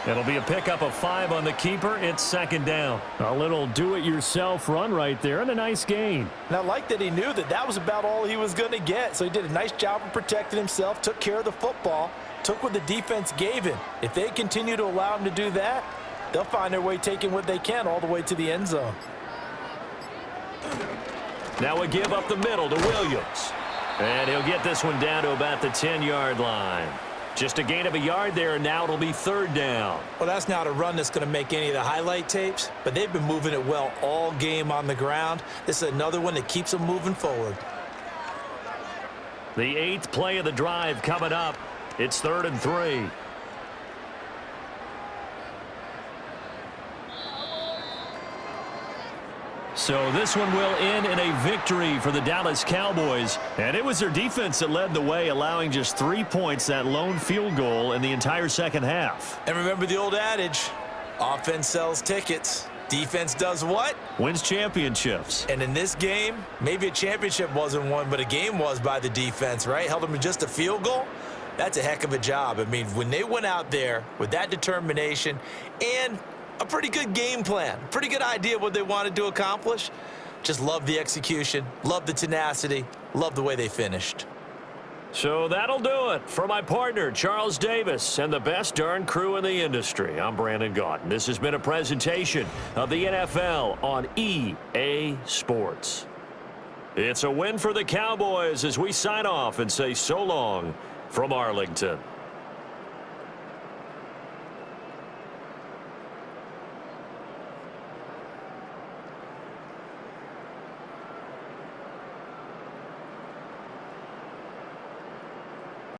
It'll be a pickup of 5 on the keeper. It's 2nd down. A little do-it-yourself run right there and a nice gain.
And I like that he knew that that was about all he was going to get. So he did a nice job of protecting himself, took care of the football, took what the defense gave him. If they continue to allow him to do that, they'll find their way taking what they can all the way to the end zone.
Now a give up the middle to Williams. And he'll get this one down to about the 10-yard line. Just a gain of a yard there, and now it'll be 3rd down.
Well, that's not a run that's going to make any of the highlight tapes, but they've been moving it well all game on the ground. This is another one that keeps them moving forward.
The 8th play of the drive coming up. It's 3rd and 3.
So this one will end in a victory for the Dallas Cowboys. And it was their defense that led the way, allowing just 3 points, that lone field goal in the entire second half.
And remember the old adage, offense sells tickets. Defense does what?
Wins championships.
And in this game, maybe a championship wasn't won, but a game was by the defense, right? Held them to just a field goal. That's a heck of a job. I mean, when they went out there with that determination and a pretty good game plan, pretty good idea what they wanted to accomplish. Just love the execution, love the tenacity, love the way they finished.
So that'll do it for my partner, Charles Davis, and the best darn crew in the industry. I'm Brandon Gaudin. This has been a presentation of the NFL on EA Sports. It's a win for the Cowboys as we sign off and say so long from Arlington.